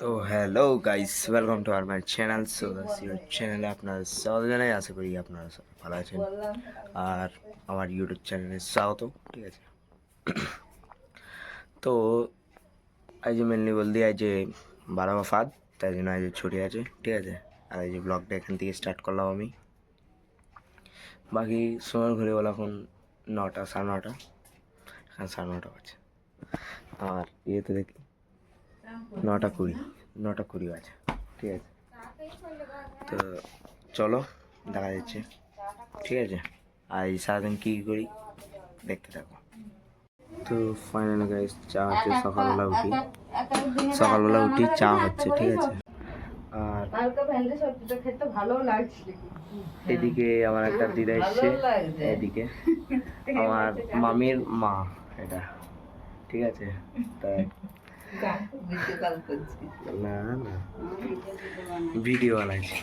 তো hello guys, welcome to our my channel. So that's your চ্যানেলে আপনারা সবাই জানাই, আশা করি আপনারা সবাই ভালো আছেন। আর আমার ইউটিউব চ্যানেলে স্বাগত। ঠিক আছে, তো আজ মেনলি বলতে আজ যে 12 ফাদ, তাই জন্য আজ ছুটি আছে। ঠিক আছে, আর এই যে ব্লগটা এখান থেকে স্টার্ট করলাম আমি। বাকি সময় ঘুরে বলো এখন 9টা, 9:30। এখন 9:30 বাজে। আর ইয়েতে দেখি 9:20, 9:20 আছে। ঠিক আছে, তো চলো দেখা যাচ্ছে। ঠিক আছে, আর এই সারাদিন কী করি দেখতে থাকো। তো ফাইনালি গাইস, চা হচ্ছে। সকালবেলা উঠি চা হচ্ছে। ঠিক আছে, আর এদিকে আমার একটা দিদা এসছে, এদিকে আমার মামির মা এটা। ঠিক আছে, তাই না না ভিডিও বানাইছি।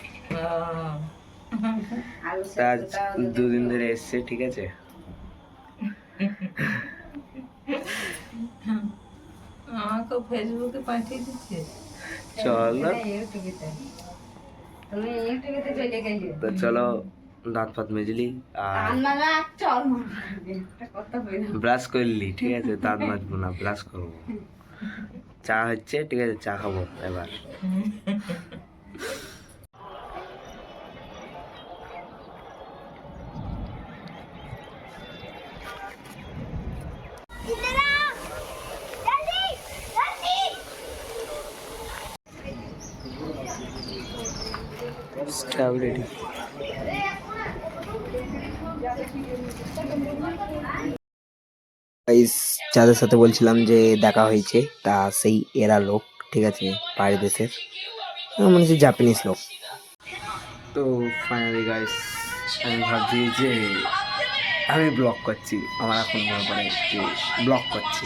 আজ 2 দিন ধরে এসছে। ঠিক আছে, আমাকে ফেসবুকে পাঠিয়ে দিচ্ছে। চলো তো চলো, দাঁত ফাত মেজলি আর ব্রাশ করলি। ঠিক আছে, দাঁত মাজবো না, ব্রাশ করবো। চা হচ্ছে। ঠিক আছে, চা খাবো এবার। রেডি। যাদের সাথে বলছিলাম যে দেখা হয়েছে, তা সেই এরা লোক। ঠিক আছে, বাইরের দেশের, মনে হচ্ছে জাপানিজ লোক। তো ফাইনালি গাইস, আমি ভাবছি যে আমি ব্লগ করছি। আমার এখন মনে পড়ে যে ব্লগ করছি।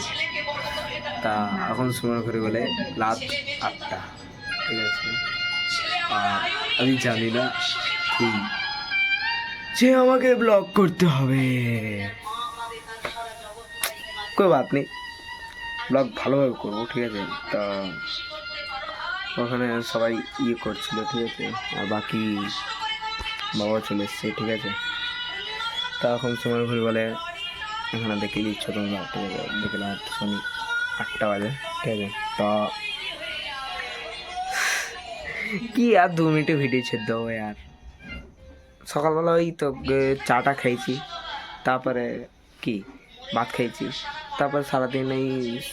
তা এখন সময় করে বলে রাত 8টা। ঠিক আছে, আর আমি জানি না কি যে আমাকে ব্লগ করতে হবে। কোনো বাত নেই, ব্লগ ভালোভাবে করবো। ঠিক আছে, তা ওখানে সবাই ইয়ে করছিল। ঠিক আছে, আর বাকি বাবা চলে এসছে। ঠিক আছে, তা এখন সময় ঘুরে বলে এখানে দেখে দিচ্ছ তোমরা। ঠিক আছে, দেখলাম শনি 8টা বাজে। ঠিক আছে, তা কি আর 2 মিনিটে ভিডিও ছেড়ে দেবো আর। সকালবেলা ওই তো চাটা খেয়েছি, তারপরে কি ভাত খেয়েছি, তারপরে সারাদিন এই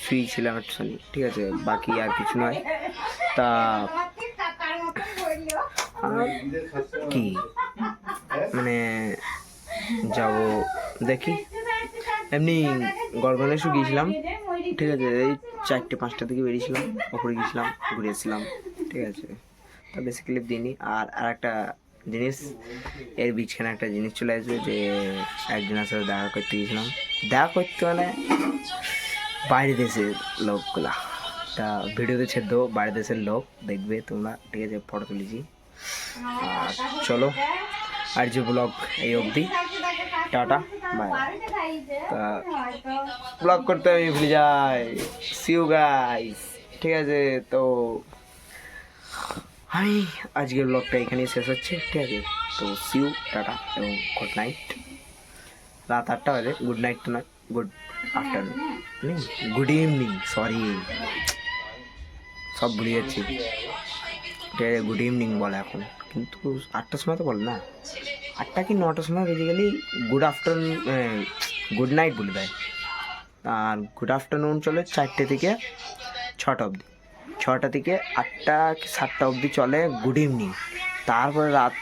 শুয়েছিলাম একটুখানি। ঠিক আছে, বাকি আর কিছু নয়। তা কি মানে যাব দেখি, এমনি গড়গানে গিয়েছিলাম। ঠিক আছে, এই 4টে-5টা থেকে বেরিয়েছিলাম, ওপরে গিয়েছিলাম, ঘুরে এসেছিলাম। ঠিক আছে, তা বেশি ক্লিপ দিইনি। আর একটা জিনিস, এর বিছখানে একটা জিনিস চলে আসবে যে একজনের সাথে দেখা করতে গিয়েছিলাম। দেখা করতে মানে বাইরের দেশের লোকগুলা। তা ভিডিওতে ছেড়ে দেবো, বাইরের দেশের লোক দেখবে তোমরা। ঠিক আছে, ফটো তুলেছি। আর চলো, আর যে ব্লগ এই অবধি, টাটা বাই। তা ব্লগ করতে আমি ভুলে যাই। See you guys. ঠিক আছে, তো আমি আজকের ব্লগটা এখানেই শেষ হচ্ছে। ঠিক আছে, তো সি ইউ, টাটা এবং গুড নাইট। রাত 8টা বাজে, গুড নাইট তো নয়, good afternoon, good evening, sorry সব ভুলে যাচ্ছি। ঠিক আছে, গুড ইভিনিং বলে এখন, কিন্তু 8টার সময় তো বলে না। 8টা কি 9টার সময় basically good afternoon, good night বলে দেয়। আর গুড আফটারনুন চলে 4টে থেকে 6টা অবধি। 6টা থেকে 8টা কি 7টা অবধি চলে গুড ইভিনিং। তারপরে রাত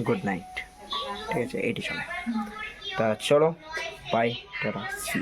গুড নাইট। ঠিক আছে, এটি চলে। তা চলো, বাই, টাটা, সি।